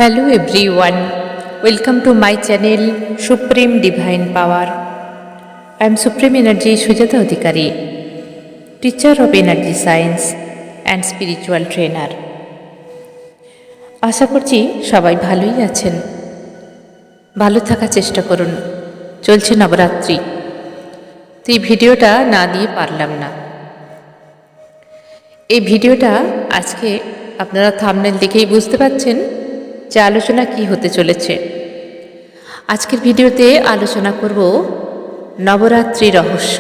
Hello everyone, welcome to my channel Supreme Divine Power. I am Supreme Energy Sujata Adhikari, teacher of energy science and spiritual trainer. আশা করছি সবাই ভালোই আছেন। ভালো থাকার চেষ্টা করুন। চলছে নবরাত্রি। তো এই ভিডিওটা না দিয়ে পারলাম না। এই ভিডিওটা আজকে আপনারা থাম্বনেল দেখেই বুঝতে পারছেন যে আলোচনা কি হতে চলেছে। আজকের ভিডিওতে আলোচনা করব নবরাত্রি রহস্য।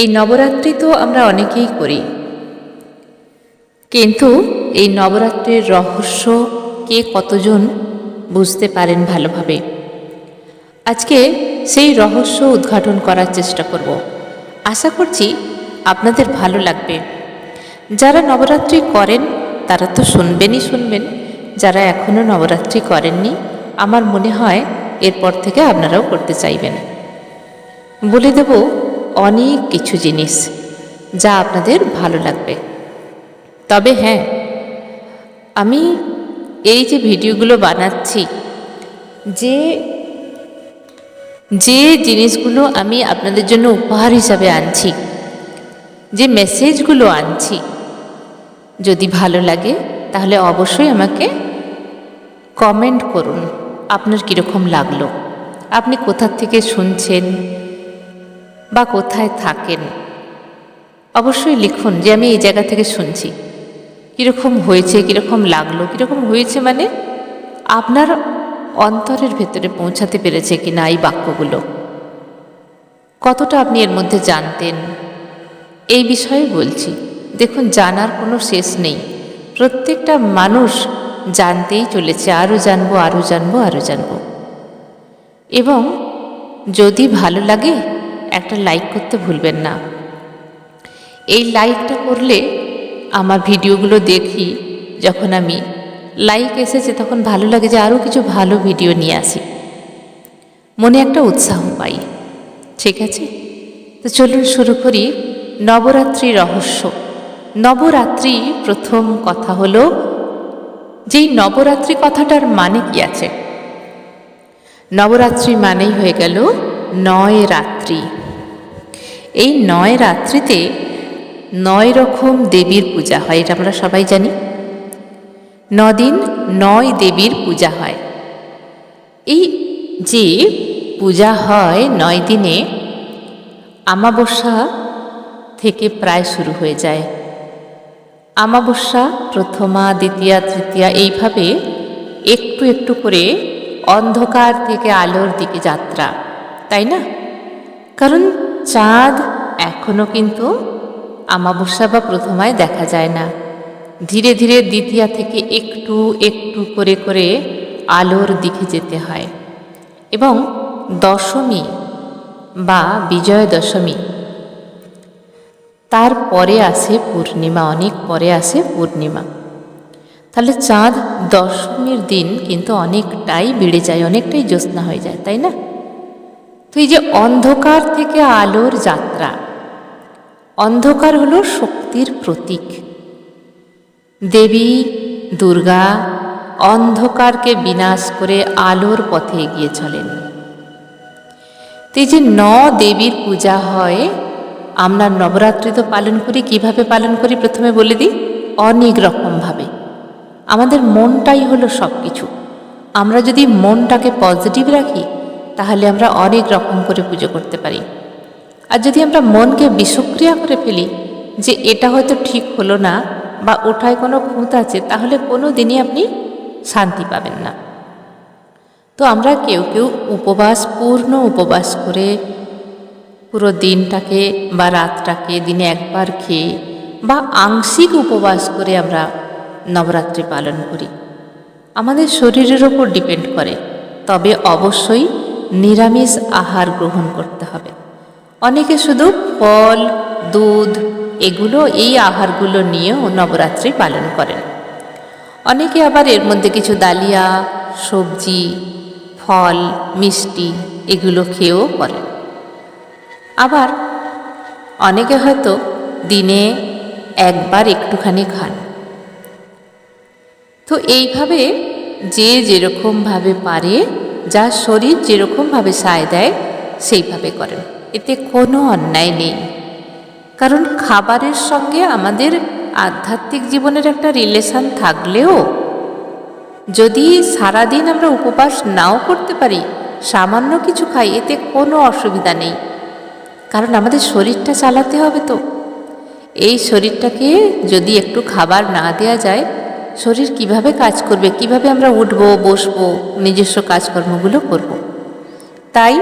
এই নবরাত্রি তো আমরা অনেকেই করি, কিন্তু এই নবরাত্রির রহস্য কে কতজন বুঝতে পারেন ভালোভাবে, আজকে সেই রহস্য উদ্ঘাটন করার চেষ্টা করব। আশা করছি আপনাদের ভালো লাগবে। যারা নবরাত্রি করেন তারা তো শুনবেন, যারা এখনও নবরাত্রি করেননি আমার মনে হয় এরপর থেকে আপনারাও করতে চাইবেন। বলে দেব অনেক কিছু জিনিস যা আপনাদের ভালো লাগবে। তবে হ্যাঁ, আমি এই যে ভিডিওগুলো বানাচ্ছি, যে জিনিসগুলো আমি আপনাদের জন্য উপহার হিসাবে আনছি, যে মেসেজগুলো আনছি, যদি ভালো লাগে তাহলে অবশ্যই আমাকে কমেন্ট করুন আপনার কীরকম লাগলো, আপনি কোথা থেকে শুনছেন বা কোথায় থাকেন। অবশ্যই লিখুন যে আমি এই জায়গা থেকে শুনছি, কীরকম হয়েছে, কীরকম লাগলো। কীরকম হয়েছে মানে আপনার অন্তরের ভেতরে পৌঁছাতে পেরেছে কিনা এই বাক্যগুলো, কতটা আপনি এর মধ্যে জানতেন, এই বিষয়ে বলছি। দেখুন, জানার কোনো শেষ নেই। প্রত্যেকটা মানুষ জানতেই চলেছে, আরও জানবো, আরও জানবো, আরও জানবো। এবং যদি ভালো লাগে একটা লাইক করতে ভুলবেন না। এই লাইকটা করলে আমার ভিডিওগুলো দেখি, যখন আমি লাইক এসেছে তখন ভালো লাগে যে আরও কিছু ভালো ভিডিও নিয়ে আসি, মনে একটা উৎসাহ পাই। ঠিক আছে, তো চলুন শুরু করি নবরাত্রি রহস্য। নবরাত্রি, প্রথম কথা হলো যেই নবরাত্রি কথাটার মানে কি আছে। নবরাত্রি মানেই হয়ে গেল 9 রাত্রি। এই 9 রাত্রিতে 9 রকম দেবীর পূজা হয়, এটা আমরা সবাই জানি। 9 দিন 9 দেবীর পূজা হয়। এই যে পূজা হয় 9 দিনে, অমাবস্যা থেকে প্রায় শুরু হয়ে যায়। অমাবস্যা, প্রথমা, দ্বিতীয়া, তৃতীয়া, এইভাবে একটু একটু করে অন্ধকার থেকে আলোর দিকে যাত্রা, তাই না? কারণ চাঁদ এখনও কিন্তু অমাবস্যা বা প্রথমায় দেখা যায় না। ধীরে ধীরে দ্বিতীয়া থেকে একটু একটু করে করে আলোর দিকে যেতে হয়। এবং দশমী বা বিজয় দশমী, তারপরে আসে পূর্ণিমা, অনেক পরে আসে পূর্ণিমা। তাহলে চাঁদ দশমীর দিন কিন্তু অনেকটাই বেড়ে যায়, অনেকটাই জ্যোৎস্না হয়ে যায়, তাই না? তো এই যে অন্ধকার থেকে আলোর যাত্রা, অন্ধকার হলো শক্তির প্রতীক। দেবী দুর্গা অন্ধকারকে বিনাশ করে আলোর পথে এগিয়ে চলেন। তো এই যে 9 দেবীর পূজা হয়, আমরা নবরাত্রি তো পালন করি। কিভাবে পালন করি প্রথমে বলে দিই, অনেক রকমভাবে। আমাদের মনটাই হলো সব কিছু। আমরা যদি মনটাকে পজিটিভ রাখি তাহলে আমরা অনেক রকম করে পুজো করতে পারি। আর যদি আমরা মনকে বিষক্রিয়া করে ফেলি যে এটা হয়তো ঠিক হলো না বা ওঠায় কোনো খুঁত আছে, তাহলে কোনো দিনই আপনি শান্তি পাবেন না। তো আমরা কেউ কেউ উপবাস, পূর্ণ উপবাস করে পুরো দিনটাকে বা রাতটাকে দিনে একবার খেয়ে বা আংশিক উপবাস করে আমরা নবরাত্রি পালন করি। আমাদের শরীরের ওপর ডিপেন্ড করে, তবে অবশ্যই নিরামিষ আহার গ্রহণ করতে হবে। অনেকে শুধু ফল, দুধ, এগুলো, এই আহারগুলো নিয়েও নবরাত্রি পালন করেন। অনেকে আবার এর মধ্যে কিছু ডালিয়া, সবজি, ফল, মিষ্টি এগুলো খেয়েও করেন। আবার অনেকে হয়তো দিনে একবার একটুখানি খান। তো এইভাবে যে যেরকমভাবে পারে, যার শরীর যেরকমভাবে সায় দেয় সেইভাবে করেন, এতে কোনো অন্যায় নেই। কারণ খাবারের সঙ্গে আমাদের আধ্যাত্মিক জীবনের একটা রিলেশন থাকলেও যদি সারাদিন আমরা উপবাস নাও করতে পারি, সামান্য কিছু খাই, এতে কোনো অসুবিধা নেই। কারণ আমাদের শরীরটা চালাতে হবে তো। এই শরীরটাকে যদি একটু খাবার না দেওয়া যায়, শরীর কিভাবে কাজ করবে, কিভাবে আমরা উঠবো, বসবো, নিজস্ব কাজকর্মগুলো করব। তাই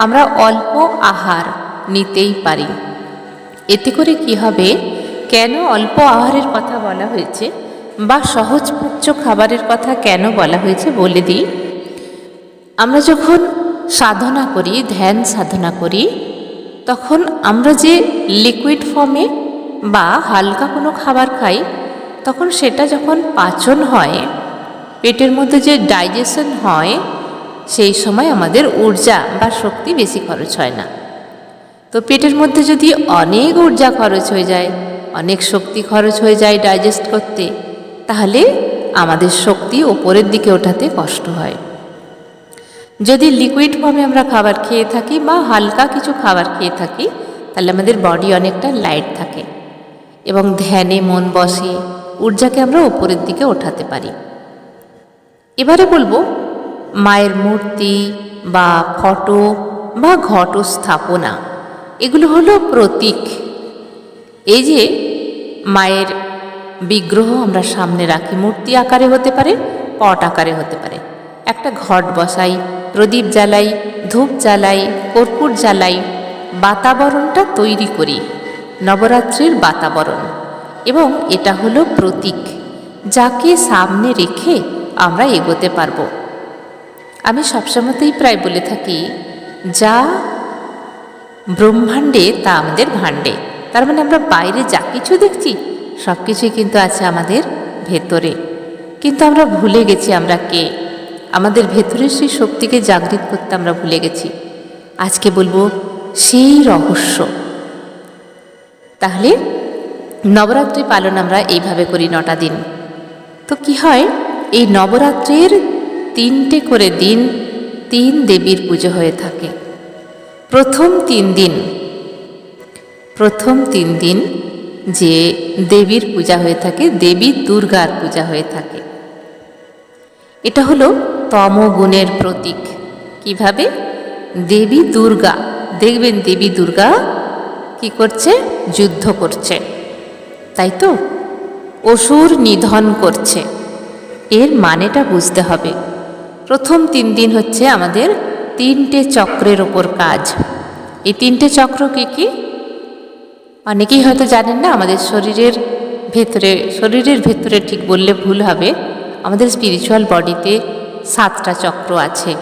আমরা অল্প আহার নিতেই পারি। এতে করে কি হবে, কেন অল্প আহারের কথা বলা হয়েছে বা সহজপাচ্য খাবারের কথা কেন বলা হয়েছে বলে দিই। আমরা যখন সাধনা করি, ধ্যান সাধনা করি, তখন আমরা যে লিকুইড ফর্মে বা হালকা কোনো খাবার খাই, তখন সেটা যখন পাচন হয়, পেটের মধ্যে যে ডাইজেশন হয়, সেই সময় আমাদের ঊর্জা বা শক্তি বেশি খরচ হয় না। তো পেটের মধ্যে যদি অনেক ঊর্জা খরচ হয়ে যায়, অনেক শক্তি খরচ হয়ে যায় ডাইজেস্ট করতে, তাহলে আমাদের শক্তি ওপরের দিকে ওঠাতে কষ্ট হয়। যদি লিকুইড ফর্মে আমরা খাবার খেয়ে থাকি বা হালকা কিছু খাবার খেয়ে থাকি, তাহলে আমাদের বডি অনেকটা লাইট থাকে এবং ধ্যানে মন বসে, ঊর্জাকে আমরা ওপরের দিকে ওঠাতে পারি। এবারে বলবো মায়ের মূর্তি বা ফটো বা ঘট স্থাপনা, এগুলো হলো প্রতীক। এই যে মায়ের বিগ্রহ আমরা সামনে রাখি, মূর্তি আকারে হতে পারে, পট আকারে হতে পারে। একটা ঘট বসাই, প্রদীপ জ্বালাই, ধূপ জ্বালাই, কর্পূর জ্বালাই, বাতাবরণটা তৈরি করি, নবরাত্রির বাতাবরণ। এবং এটা হলো প্রতীক, যাকে সামনে রেখে আমরা এগোতে পারবো। আমি সবসময়তেই প্রায় বলে থাকি, যা ব্রহ্মাণ্ডে তা আমাদের ভাণ্ডে। তার মানে আমরা বাইরে যা কিছু দেখছি সব কিছুই কিন্তু আছে আমাদের ভেতরে, কিন্তু আমরা ভুলে গেছি আমরা কে। আমাদের ভেতরের সেই শক্তিকে জাগৃত করতে আমরা ভুলে গেছি। আজকে বলবো সেই রহস্য। তাহলে নবরাত্রি পালন আমরা এইভাবে করি 9টা দিন। তো কি হয়, এই নবরাত্রির 3টে করে দিন 3 দেবীর পুজো হয়ে থাকে। প্রথম 3 দিন যে দেবীর পূজা হয়ে থাকে, দেবী দুর্গার পূজা হয়ে থাকে। এটা হলো তমগুণের প্রতীক। কিভাবে? দেবী দুর্গা, দেখবেন দেবী দুর্গা কি করছে, যুদ্ধ করছে, তাই তো, অসুর নিধন করছে। এর মানেটা বুঝতে হবে। প্রথম 3 দিন হচ্ছে আমাদের 3টে চক্রের ওপর কাজ। এই 3টে চক্র কি কি অনেকেই হয়তো জানেন না। আমাদের শরীরের ভেতরে ঠিক বললে ভুল হবে, আমাদের স্পিরিচুয়াল বডিতে 7টা চক্র আছে।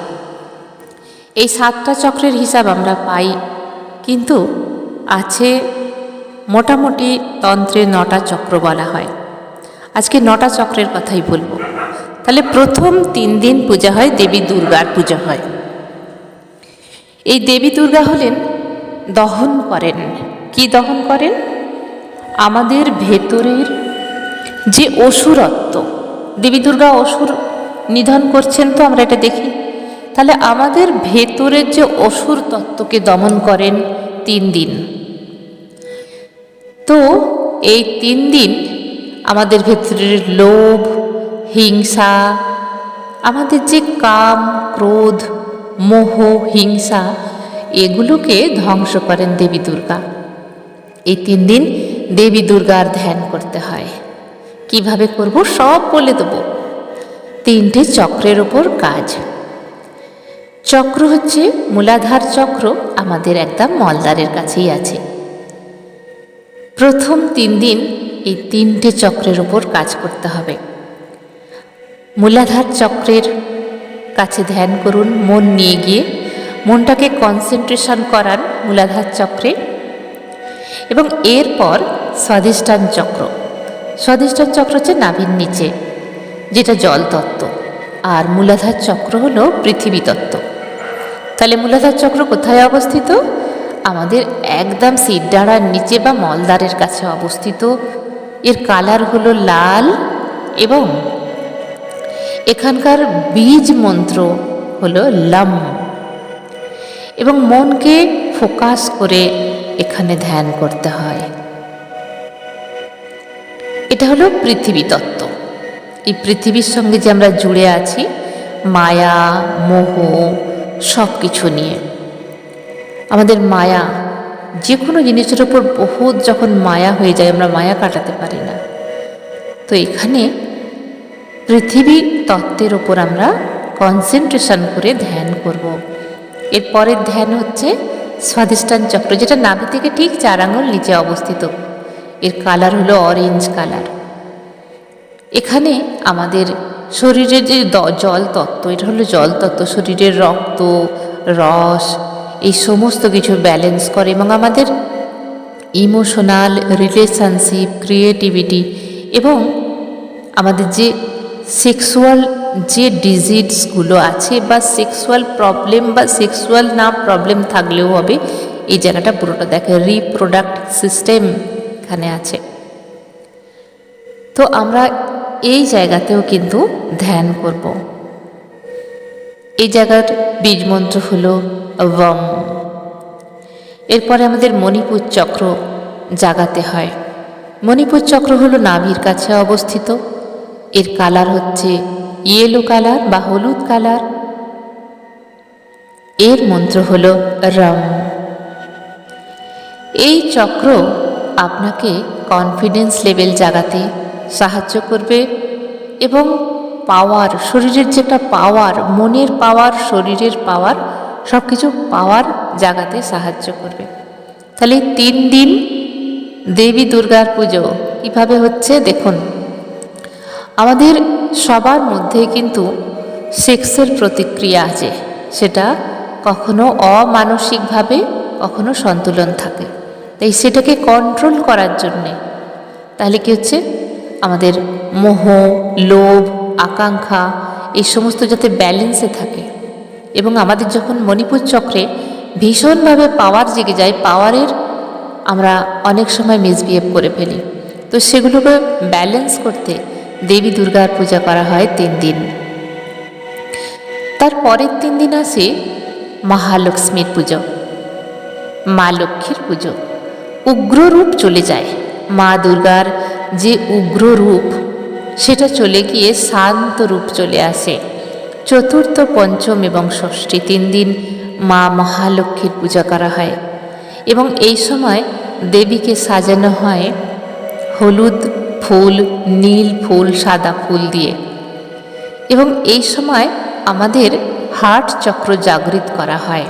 এই 7টা চক্রের হিসাব আমরা পাই, কিন্তু আছে মোটামুটি তন্ত্রে 9টা চক্র বলা হয়। আজকে 9টা চক্রের কথাই বলবো। তাহলে প্রথম 3 দিন পূজা হয়, দেবী দুর্গার পূজা হয়। এই দেবী দুর্গা হলেন, দহন করেন। কি দহন করেন? আমাদের ভেতরের যে অসুরত্ব, দেবী দুর্গা অসুর নিধন করছেন, তো আমরা এটা দেখি। তাহলে আমাদের ভেতরের যে অসুর তত্ত্বকে দমন করেন 3 দিন। তো এই 3 দিন আমাদের ভেতরের লোভ, হিংসা, আমাদের যে কাম, ক্রোধ, মোহ, হিংসা, এগুলোকে ধ্বংস করেন দেবী দুর্গা। এই 3 দিন দেবী দুর্গার ধ্যান করতে হয়। কিভাবে করব সব বলে দেব। 3টে চক্রের ওপর কাজ। চক্র হচ্ছে মূলাধার চক্র, আমাদের একদম মলদ্বারের কাছেই আছে। প্রথম 3 দিন এই 3টে চক্রের ওপর কাজ করতে হবে। মূলাধার চক্রের কাছে ধ্যান করুন, মন নিয়ে গিয়ে মনটাকে কনসেন্ট্রেশন করান মূলাধার চক্রে। এবং এরপর স্বাধিষ্ঠান চক্র। স্বাধিষ্ঠান চক্র হচ্ছে নাভির নিচে, যেটা জল তত্ত্ব, আর মূলাধার চক্র হলো পৃথিবী তত্ত্ব। তাহলে মূলাধার চক্র কোথায় অবস্থিত? আমাদের একদম শিরদাঁড়ার নিচে বা মলদ্বারের কাছে অবস্থিত। এর কালার হলো লাল এবং এখানকার বীজ মন্ত্র হলো লম, এবং মনকে ফোকাস করে এখানে ধ্যান করতে হয়। এটা হলো পৃথিবী তত্ত্ব। এই পৃথিবীর সঙ্গে যে আমরা জুড়ে আছি মায়া, মোহ, সব কিছু নিয়ে। আমাদের মায়া, যে কোনো জিনিসের ওপর বহুত যখন মায়া হয়ে যায়, আমরা মায়া কাটাতে পারি না। তো এখানে পৃথিবী তত্ত্বের ওপর আমরা কনসেন্ট্রেশন করে ধ্যান করব। এর পরের ধ্যান হচ্ছে স্বাধিষ্ঠান চক্র, যেটা নাভি থেকে ঠিক 4 আঙুল নিচে অবস্থিত। এর কালার হলো অরেঞ্জ কালার। এখানে আমাদের শরীরের যে জল তত্ত্ব, এটা হলো জল তত্ত্ব, শরীরের রক্ত, রস, এই সমস্ত কিছু ব্যালেন্স করে, এবং আমাদের ইমোশনাল, রিলেশনশিপ, ক্রিয়েটিভিটি, এবং আমাদের যে সেক্সুয়াল যে ডিজিজগুলো আছে, বা সেক্সুয়াল প্রবলেম, বা সেক্সুয়াল না প্রবলেম থাকলেও হবে, এই জায়গাটা পুরোটা দেখে। রিপ্রোডাক্টিভ সিস্টেম এখানে আছে। তো আমরা এই জায়গাতেও কিন্তু ধ্যান করব। এই জায়গার বীজ মন্ত্র হলো ওম। এরপরে আমাদের মণিপুর চক্র জাগাতে হয়। মণিপুর চক্র হলো নাভির কাছে অবস্থিত। এর কালার হচ্ছে ইয়েলো কালার বা হলুদ কালার। এর মন্ত্র হলো রম। এই চক্র আপনাকে কনফিডেন্স লেভেল জাগাতে সাহায্য করবে, এবং পাওয়ার, শরীরের যে একটা পাওয়ার, মনের পাওয়ার, শরীরের পাওয়ার, সব কিছু পাওয়ার জাগাতে সাহায্য করবে। তাহলে 3 দিন দেবী দুর্গার পুজো কীভাবে হচ্ছে দেখুন। আমাদের সবার মধ্যে কিন্তু সেক্সের প্রতিক্রিয়া আছে, সেটা কখনো অমানসিকভাবে, কখনো সন্তুলন থাকে। তাই সেটাকে কন্ট্রোল করার জন্যে, তাহলে কী হচ্ছে, আমাদের মোহ, লোভ, আকাঙ্ক্ষা, এই সমস্ত যাতে ব্যালেন্সে থাকে, এবং আমাদের যখন মণিপুর চক্রে ভীষণভাবে পাওয়ার জেগে যায়, পাওয়ারের আমরা অনেক সময় মিসবিহেভ করে ফেলি, তো সেগুলোকে ব্যালেন্স করতে দেবী দুর্গার পূজা করা হয় 3 দিন। তার পরের 3 দিন আসে মহালক্ষ্মীর পুজো, মা লক্ষ্মীর পুজো। উগ্র রূপ চলে যায়, মা দুর্গার যে উগ্র রূপ সেটা চলে গিয়ে শান্ত রূপ চলে আসে। চতুর্থ, পঞ্চম এবং ষষ্ঠী 3 দিন মা মহালক্ষ্মীর পূজা করা হয়, এবং এই সময় দেবীকে সাজানো হয় হলুদ ফুল, নীল ফুল, সাদা ফুল দিয়ে, এবং এই সময় আমাদের হার্ট চক্র জাগৃত করা হয়।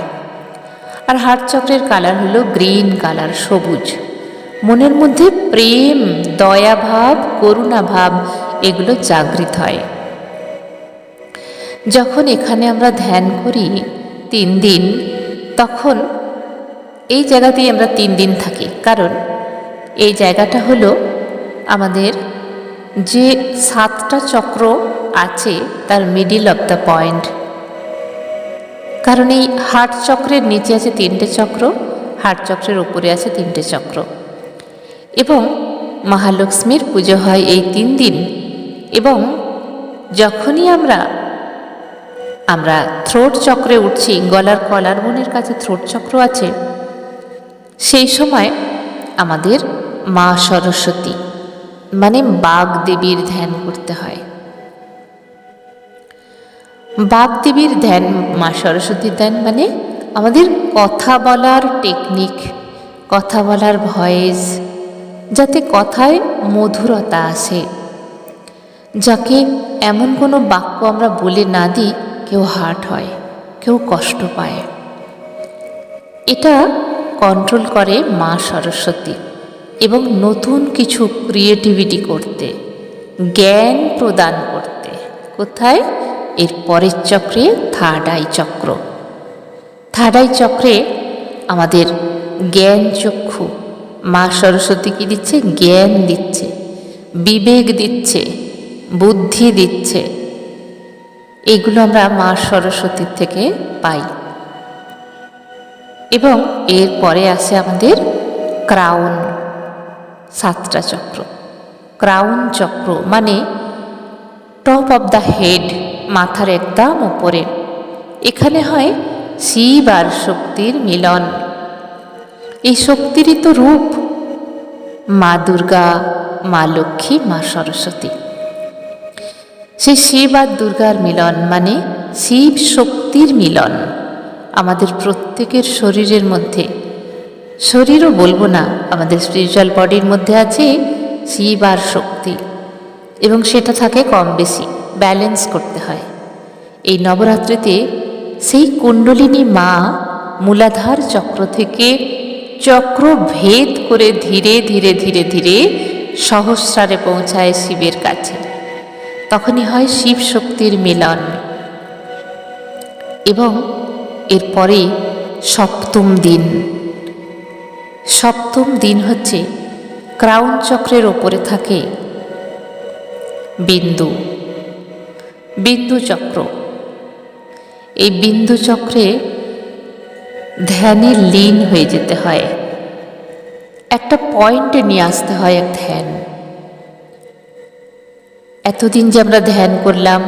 আর হার্ট চক্রের কালার হলো গ্রিন কালার, সবুজ। মনের মধ্যে প্রেম, দয়াভাব, করুণাভাব এগুলো জাগৃত হয়। যখন এখানে আমরা ধ্যান করি 3 দিন, তখন এই জায়গাতেই আমরা 3 দিন থাকি, কারণ এই জায়গাটা হলো আমাদের যে 7টা চক্র আছে তার মিডিল অফ দ্য পয়েন্ট। কারণ এই হার্ট চক্রের নিচে আছে 3টে চক্র, হার্ট চক্রের উপরে আছে 3টে চক্র, এবং মহালক্ষ্মীর পুজো হয় এই 3 দিন। এবং যখনই আমরা থ্রোট চক্রে উঠছি, গলার কলার বোনের কাছে থ্রোট চক্র আছে, সেই সময় আমাদের মা সরস্বতী মানে বাগদেবীর ধ্যান করতে হয়। বাগদেবীর ধ্যান, মা সরস্বতীর ধ্যান মানে আমাদের কথা বলার টেকনিক, কথা বলার ভয়েস, যাতে কথায় মধুরতা আসে, যাকে এমন কোনো বাক্য আমরা বলে না দিই কেউ হার্ট হয়, কেউ কষ্ট পায়। এটা কন্ট্রোল করে মা সরস্বতী, এবং নতুন কিছু ক্রিয়েটিভিটি করতে, জ্ঞান প্রদান করতে। কোথায়? এর পরের চক্রে থার্ড আই চক্র। থার্ড আই চক্রে আমাদের জ্ঞান চক্ষু, মা সরস্বতী কি দিচ্ছে? জ্ঞান দিচ্ছে, বিবেক দিচ্ছে, বুদ্ধি দিচ্ছে। এগুলো আমরা মা সরস্বতীর থেকে পাই। এবং এর পরে আসে আমাদের ক্রাউন, 7টা চক্র। ক্রাউন চক্র মানে টপ অফ দ্য হেড, মাথার একদম ওপরে। এখানে হয় শিব আর শক্তির মিলন। এই শক্তিরই তো রূপ মা দুর্গা, মা লক্ষ্মী, মা সরস্বতী। সেই শিব আর দুর্গার মিলন মানে শিব শক্তির মিলন। আমাদের প্রত্যেকের শরীরের মধ্যে, শরীরও বলবো না, আমাদের স্পিরিচুয়াল বডির মধ্যে আছে শিব আর শক্তি, এবং সেটা থাকে কম বেশি, ব্যালেন্স করতে হয়। এই নবরাত্রিতে সেই কুণ্ডলিনী মা মূলাধার চক্র থেকে চক্র ভেদ করে ধীরে ধীরে ধীরে ধীরে সহস্রারে পৌঁছায় শিবের কাছে। তখনই হয় শিব শক্তির মিলন। এবং এরপরে সপ্তম দিন। সপ্তম দিন হচ্ছে ক্রাউন চক্রের ওপরে থাকে বিন্দু, বিন্দু চক্র। এই বিন্দু চক্রে ধ্যানে লীন হয়ে যেতে হয়, একটা পয়েন্টে নিয়ে আসতে হয় এক ধ্যান। এতদিন যে আমরা ধ্যান করলাম,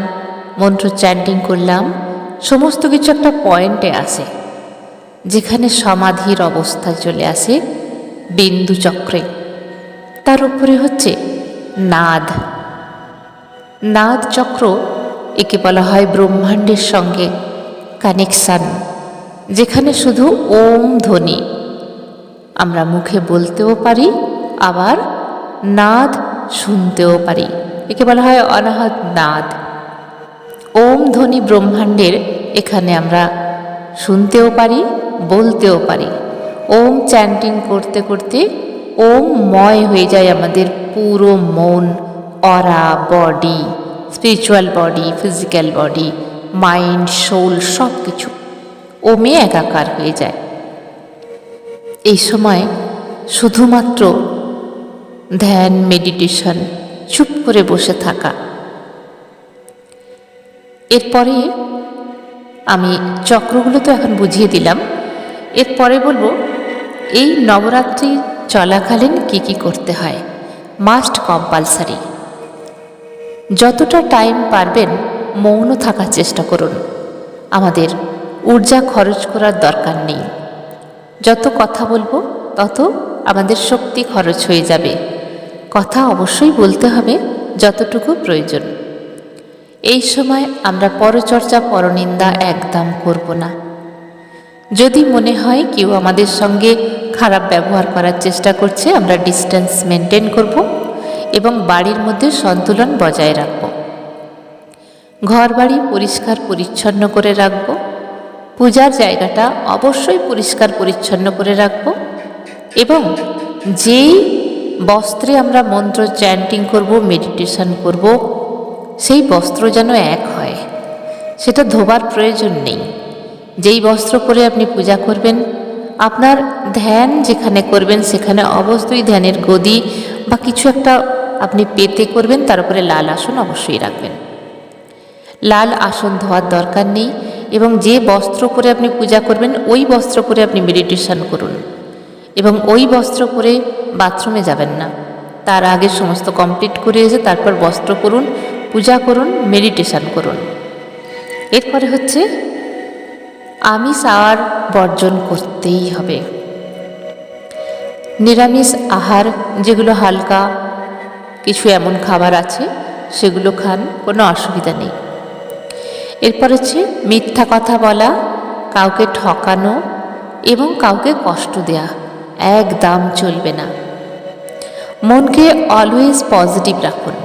মন্ত্র চ্যান্টিং করলাম, সমস্ত কিছু একটা পয়েন্টে আসে, যেখানে সমাধির অবস্থায় চলে আসে বিন্দু চক্রে। তার উপরে হচ্ছে নাদ। নাদ চক্র, একে বলা হয় ব্রহ্মাণ্ডের সঙ্গে কানেকশান, যেখানে শুধু ওম ধ্বনি। আমরা মুখে বলতেও পারি, আবার নাদ শুনতেও পারি, একে বলা হয় অনাহত নাদ। ওম ধ্বনি ব্রহ্মাণ্ডের এখানে আমরা শুনতেও পারি, বলতেও পারি। ওম চ্যান্টিং করতে করতে ওম ময় হয়ে যায় আমাদের পুরো মন, aura, body, spiritual body, physical body, mind, soul, সব কিছু ওমে একাকার হয়ে যায়। এই সময় শুধুমাত্র ধ্যান, মেডিটেশন, চুপ করে বসে থাকা। এরপরে আমি চক্রগুলো তো এখন বুঝিয়ে দিলাম, এরপরে বলবো এই নবরাত্রি চলাকালীন কি কি করতে হয়। Must compulsory. যতটা টাইম পারবেন মৌন থাকার চেষ্টা করুন। আমাদের ঊর্জা খরচ করার দরকার নেই। যত কথা বলবো তত আমাদের শক্তি খরচ হয়ে যাবে। কথা অবশ্যই বলতে হবে যতটুকু প্রয়োজন। এই সময় আমরা পরচর্চা, পরনিন্দা একদম করব না। যদি মনে হয় কেউ আমাদের সঙ্গে খারাপ ব্যবহার করার চেষ্টা করছে, আমরা ডিস্টেন্স মেনটেন করব এবং বাড়ির মধ্যে সন্তুলন বজায় রাখব। ঘর বাড়ি পরিষ্কার পরিচ্ছন্ন করে রাখব। পূজার জায়গাটা অবশ্যই পরিষ্কার পরিচ্ছন্ন করে রাখব এবং যেই বস্ত্রে আমরা মন্ত্র চ্যান্টিং করব, মেডিটেশন করব, সেই বস্ত্র যেন এক হয়, সেটা ধোবার প্রয়োজন নেই। যেই বস্ত্র পরে আপনি পূজা করবেন, আপনার ধ্যান যেখানে করবেন সেখানে অবশ্যই ধ্যানের গদি বা কিছু একটা আপনি পেতে করবেন, তার উপরে লাল আসন অবশ্যই রাখবেন। লাল আসন ধোয়ার দরকার নেই। এবং যে বস্ত্র পরে আপনি পূজা করবেন ওই বস্ত্র পরে আপনি মেডিটেশন করুন, এবং ওই বস্ত্র পরে বাথরুমে যাবেন না। তার আগে সমস্ত কমপ্লিট করে এসে তারপর বস্ত্র করুন, পূজা করুন, মেডিটেশন করুন। এরপরে হচ্ছে আমিষ আহার বর্জন করতেই হবে। নিরামিষ আহার, যেগুলো হালকা কিছু এমন খাবার আছে সেগুলো খান, কোনো অসুবিধা নেই। এরপর হচ্ছে মিথ্যা কথা বলা, কাউকে ঠকানো এবং কাউকে কষ্ট দেয়া একদম চলবে না। মনকে অলওয়েজ পজিটিভ রাখুন।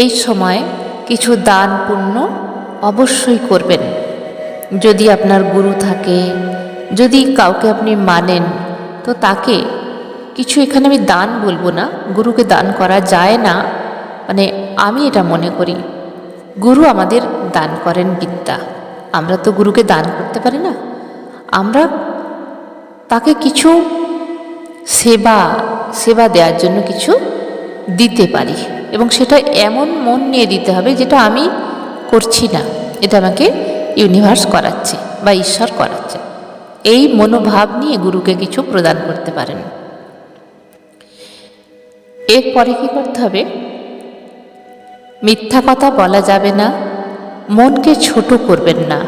এই সময় কিছু দান পুণ্য অবশ্যই করবেন। যদি আপনার গুরু থাকে, যদি কাউকে আপনি মানেন, তো তাকে কিছু, এখানে আমি দান বলবো না, গুরুকে দান করা যায় না, মানে আমি এটা মনে করি গুরু আমাদের দান করেন বিদ্যা, আমরা তো গুরুকে দান করতে পারি না। আমরা তাকে কিছু সেবা দেওয়ার জন্য কিছু দিতে পারি, এবং সেটা এমন মন নিয়ে দিতে হবে যেটা আমি করছি না, এটা আমাকে ইউনিভার্স করাচ্ছে বা ঈশ্বর করাচ্ছে। এই মনোভাব নিয়ে গুরুকে কিছু প্রদান করতে পারেন। এরপরে কি করতে হবে? মিথ্যা কথা বলা যাবে না, মনকে ছোট করবেন না।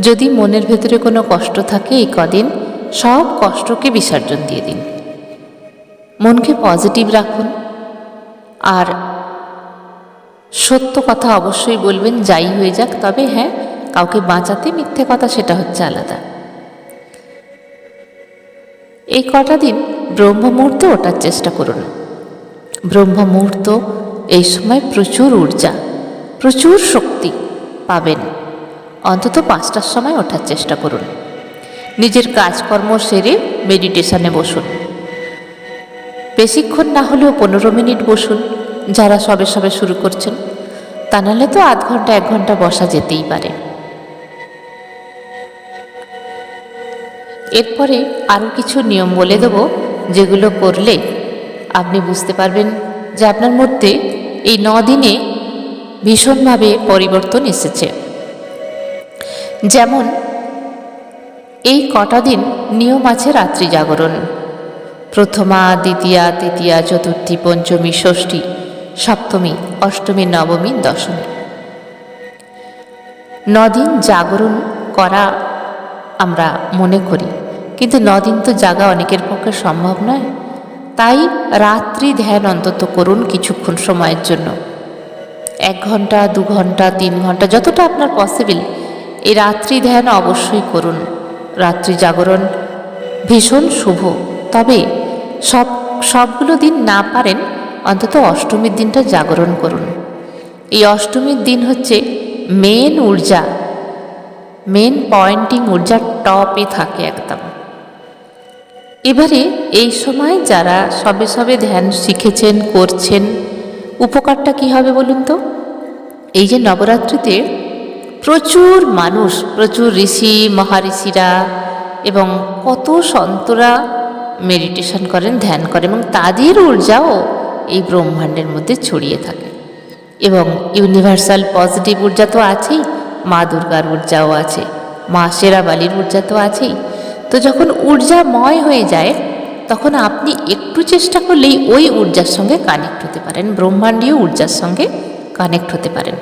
যদি মনের ভেতরে কোনো কষ্ট থাকে এই কদিন সব কষ্টকে বিসর্জন দিয়ে দিন। মনকে পজিটিভ রাখুন, আর সত্য কথা অবশ্যই বলবেন, যাই হয়ে যাক। তবে হ্যাঁ, কাউকে বাঁচাতে মিথ্যে কথা সেটা হচ্ছে আলাদা। এই কটা দিন ব্রহ্ম মুহূর্তে ওঠার চেষ্টা করুন। ব্রহ্ম মুহূর্ত এই সময় প্রচুর ঊর্জা, প্রচুর শক্তি পাবেন। অন্তত 5টার সময় ওঠার চেষ্টা করুন। নিজের কাজকর্ম সেরে মেডিটেশনে বসুন। বেশিক্ষণ না হলেও 15 মিনিট বসুন, যারা সবে সবে শুরু করছেন। তা নাহলে তো আধ ঘন্টা 1 ঘন্টা বসা যেতেই পারে। এরপরে আরও কিছু নিয়ম বলে দেব, যেগুলো করলে আপনি বুঝতে পারবেন যে আপনার মধ্যে এই 9 দিনে ভীষণভাবে পরিবর্তন এসেছে। যেমন এই কটা দিন নিয়ম আছে রাত্রি জাগরণ। প্রথমা, দ্বিতীয়া, তৃতীয়া, চতুর্থী, পঞ্চমী, ষষ্ঠী, সপ্তমী, অষ্টমী, নবমী, দশমী। 9 দিন জাগরণ করা আমরা মনে করি, কিন্তু 9 দিন তো জাগা অনেকের পক্ষে সম্ভব নয়। তাই রাত্রি ধ্যান অন্তত করুন কিছুক্ষণ সময়ের জন্য। 1 ঘন্টা, 2 ঘন্টা, 3 ঘন্টা, যতটা আপনার পসিবল এই রাত্রি ধ্যান অবশ্যই করুন। রাত্রি জাগরণ ভীষণ শুভ। তবে সবগুলো দিন না পারেন, অন্তত অষ্টমীর দিনটা জাগরণ করুন। এই অষ্টমীর দিন হচ্ছে মেন ঊর্জা, মেন পয়েন্টিং ঊর্জা টপে থাকে একদম। এবারে এই সময় যারা সবে সবে ধ্যান শিখেছেন, করছেন, উপকারটা কি হবে বলুন তো? এই যে নবরাত্রিতে প্রচুর মানুষ, প্রচুর ঋষি মহাঋষিরা এবং কত সন্তরা মেডিটেশন করেন, ধ্যান করেন, এবং তাদের ঊর্জাও এই ব্রহ্মাণ্ডের মধ্যে ছড়িয়ে থাকে। এবং ইউনিভার্সাল পজিটিভ ঊর্জা তো আছেই, মা দুর্গার ঊর্জাও আছে, মা শেরাবালির ঊর্জা তো আছেই। তো যখন ঊর্জাময় হয়ে যায়, তখন আপনি একটু চেষ্টা করলেই ওই ঊর্জার সঙ্গে কানেক্ট হতে পারেন, ব্রহ্মাণ্ডীয় ঊর্জার সঙ্গে কানেক্ট হতে পারেন।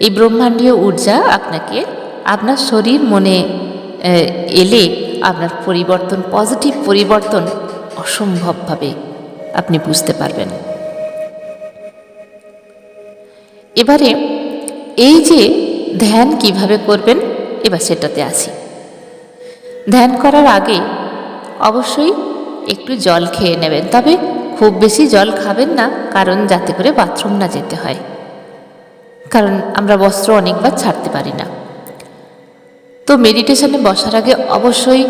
এই ব্রহ্মাণ্ডীয় ঊর্জা আপনাকে আপনার শরীর মনে এলে আপনার পরিবর্তন, পজিটিভ পরিবর্তন অসম্ভবভাবে আপনি বুঝতে পারবেন। এবারে এই যে ধ্যান কিভাবে করবেন, এবার সেটাতে আসি। ধ্যান করার আগে অবশ্যই একটু জল খেয়ে নেবেন, তবে খুব বেশি জল খাবেন না, কারণ যাতে করে বাথরুম না যেতে হয়, কারণ আমরা বস্ত্র অনেকবার ছাড়তে পারি না। তো মেডিটেশনে বসার আগে অবশ্যই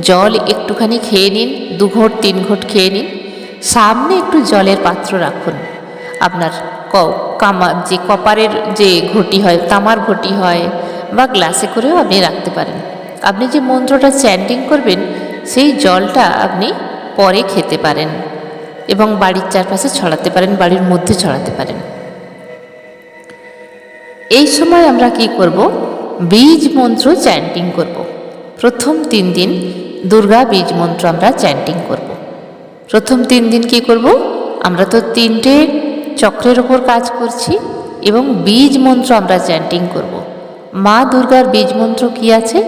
জল একটুখানি খেয়ে নিন, 2 ঘট 3 ঘট খেয়ে নিন। সামনে একটু জলের পাত্র রাখুন। আপনার যে কপারের যে ঘটি হয়, তামার ঘটি হয়, বা গ্লাসে করেও আপনি রাখতে পারেন। আপনি যে মন্ত্রটা চ্যান্টিং করবেন, সেই জলটা আপনি পরে খেতে পারেন এবং বাড়ির চারপাশে ছড়াতে পারেন, বাড়ির মধ্যে ছড়াতে পারেন। এই সময় আমরা কি করব? বীজ মন্ত্র চ্যান্টিং করব। প্রথম 3 দিন দুর্গা বীজ মন্ত্র আমরা চ্যান্টিং করব। প্রথম 3 দিন কি করব? আমরা তো 3টে চক্রের ওপর কাজ করছি এবং বীজ মন্ত্র আমরা চ্যান্টিং করব। মা দুর্গার বীজ মন্ত্র কি আছে?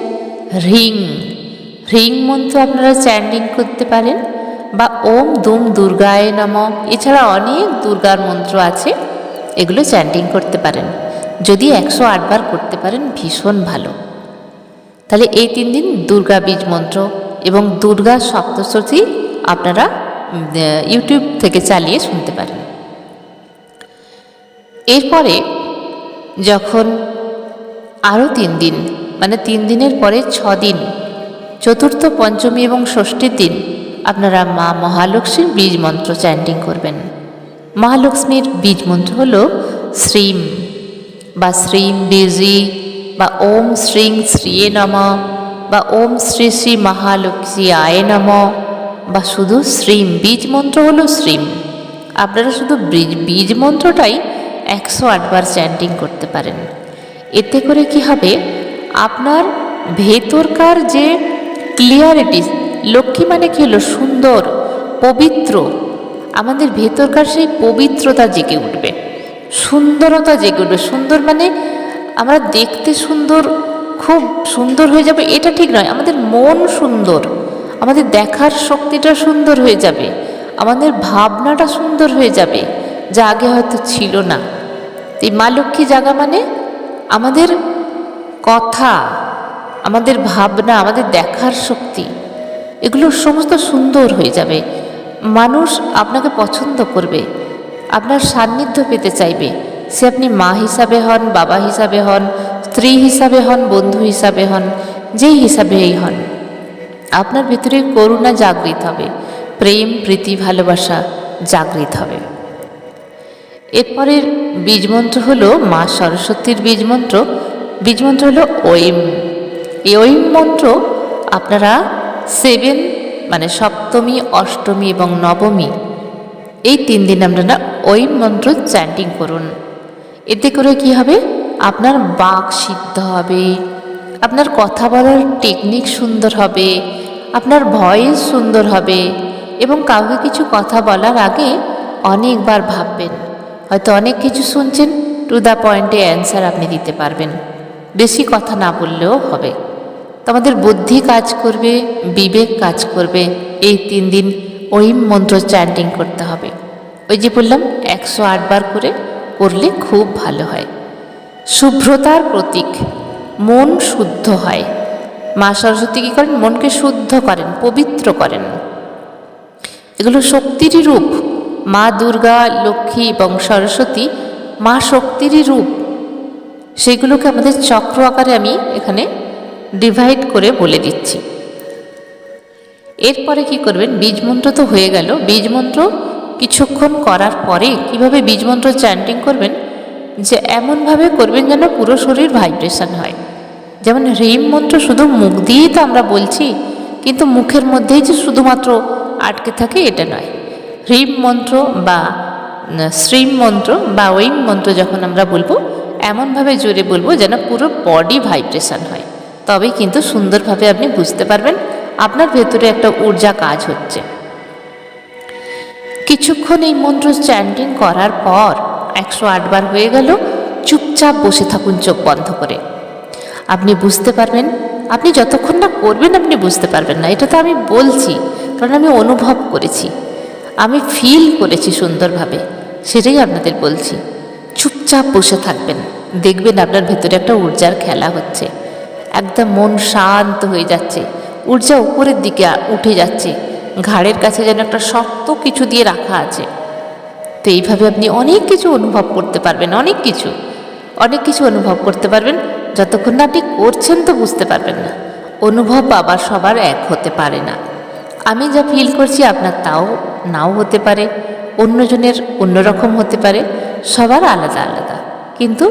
হ্রিং। হ্রিং মন্ত্র আপনারা চ্যান্টিং করতে পারেন, বা ওম দুম দুর্গায় নমঃ, এছাড়া অনেক দুর্গার মন্ত্র আছে, এগুলো চ্যান্টিং করতে পারেন। যদি 108 বার করতে পারেন ভীষণ ভালো। তাহলে এই 3 দিন দুর্গা বীজ মন্ত্র এবং দুর্গা সপ্তশতী আপনারা ইউটিউব থেকে চালিয়ে শুনতে পারেন। এরপরে যখন আরও 3 দিন, মানে 3 দিনের পরে 6 দিন, চতুর্থ, পঞ্চমী এবং ষষ্ঠীর দিন আপনারা মা মহালক্ষ্মীর বীজ মন্ত্র চ্যান্টিং করবেন। মহালক্ষ্মীর বীজ মন্ত্র হল শ্রীম বা শ্রীম বীজি, বা ওম শ্রীং শ্রীয়ে নমঃ, বা ওম শ্রী শ্রী মহালক্ষ্মী আয় নমঃ, বা শুধু শ্রীম। বীজ মন্ত্র হলো শ্রীম। আপনারা শুধু বীজ মন্ত্রটাই 108 বার চ্যান্টিং করতে পারেন। এতে করে কি হবে? আপনার ভেতরকার যে ক্লিয়ারিটি, লক্ষ্মী মানে কি হলো? সুন্দর, পবিত্র। আমাদের ভেতরকার সেই পবিত্রতা জেগে উঠবে, সুন্দরতা জেগে উঠবে। সুন্দর মানে আমরা দেখতে সুন্দর, খুব সুন্দর হয়ে যাবে এটা ঠিক নয়, আমাদের মন সুন্দর, আমাদের দেখার শক্তিটা সুন্দর হয়ে যাবে, আমাদের ভাবনাটা সুন্দর হয়ে যাবে, যা আগে হয়তো ছিল না। এই মা লক্ষ্মী জাগা মানে আমাদের কথা, আমাদের ভাবনা, আমাদের দেখার শক্তি, এগুলো সমস্ত সুন্দর হয়ে যাবে। মানুষ আপনাকে পছন্দ করবে, আপনার সান্নিধ্য পেতে চাইবে, সে আপনি মা হিসাবে হন, বাবা হিসাবে হন, স্ত্রী হিসাবে হন, বন্ধু হিসাবে হন, যেই হিসাবেই হন। আপনার ভেতরে করুণা জাগৃত হবে, প্রেম, প্রীতি, ভালোবাসা জাগৃত হবে। এরপরের বীজমন্ত্র হলো মা সরস্বতীর বীজমন্ত্র। বীজমন্ত্র হলো ঐম। এই ঐম মন্ত্র আপনারা 7 মানে সপ্তমী, অষ্টমী এবং নবমী এই 3 দিন আপনারা ঐম মন্ত্র চ্যান্টিং করুন। এতে করে কি হবে, আপনার বাক সিদ্ধ হবে, আপনার কথা বলার টেকনিক সুন্দর হবে, আপনার ভয়েস সুন্দর হবে এবং কাউকে কিছু কথা বলার আগে অনেকবার ভাববেন। হয়তো অনেক কিছু শুনছেন, টু দ্য পয়েন্টে অ্যান্সার আপনি দিতে পারবেন, বেশি কথা না বললেও হবে। তো আমাদের বুদ্ধি কাজ করবে, বিবেক কাজ করবে। এই 3 দিন ঐম মন্ত্র চ্যান্টিং করতে হবে। ওই যে বললাম 108 বার করে করলে খুব ভালো হয়। শুভ্রতার প্রতীক, মন শুদ্ধ হয়। মা সরস্বতী কী করেন, মনকে শুদ্ধ করেন, পবিত্র করেন। এগুলো শক্তিরই রূপ। মা দুর্গা, লক্ষ্মী এবং সরস্বতী মা শক্তিরই রূপ। সেগুলোকে আমাদের চক্র আকারে আমি এখানে ডিভাইড করে বলে দিচ্ছি। এরপরে কি করবেন, বীজমন্ত্র তো হয়ে গেল। বীজমন্ত্র কিছুক্ষণ করার পরে কিভাবে বীজমন্ত্র চ্যান্টিং করবেন, যে এমনভাবে করবেন যেন পুরো শরীর ভাইব্রেশন হয়। যেমন হ্রিম মন্ত্র শুধু মুখ দিয়েই তো আমরা বলছি, কিন্তু মুখের মধ্যেই যে শুধুমাত্র আটকে থাকে এটা নয়। হ্রিম মন্ত্র বা শ্রীম মন্ত্র বা ঐম মন্ত্র যখন আমরা বলবো, এমনভাবে জোরে বলবো যেন পুরো বডি ভাইব্রেশন হয়। তবেই কিন্তু সুন্দরভাবে আপনি বুঝতে পারবেন আপনার ভেতরে একটা ঊর্জা কাজ হচ্ছে। কিছুক্ষণ এই মন্ত্র চ্যান্টিং করার পর 108 বার হয়ে গেল, চুপচাপ বসে থাকুন চোখ বন্ধ করে। আপনি বুঝতে পারবেন, আপনি যতক্ষণ না করবেন আপনি বুঝতে পারবেন না। এটা তো আমি বলছি কারণ আমি অনুভব করেছি, আমি ফিল করেছি সুন্দরভাবে, সেটাই আপনাদের বলছি। চুপচাপ বসে থাকবেন, দেখবেন আপনার ভেতরে একটা ঊর্জার খেলা হচ্ছে। একদম মন শান্ত হয়ে যাচ্ছে, ঊর্জা উপরের দিকে উঠে যাচ্ছে, ঘাড়ের কাছে যেন একটা শক্ত কিছু দিয়ে রাখা আছে। তো এইভাবে আপনি অনেক কিছু অনুভব করতে পারবেন, অনেক কিছু অনুভব করতে পারবেন। যতক্ষণ না আপনি করছেন তো বুঝতে পারবেন না। অনুভব আবার সবার এক হতে পারে না। আমি যা ফিল করছি আপনার তাও নাও হতে পারে, অন্যজনের অন্যরকম হতে পারে, সবার আলাদা আলাদা, কিন্তু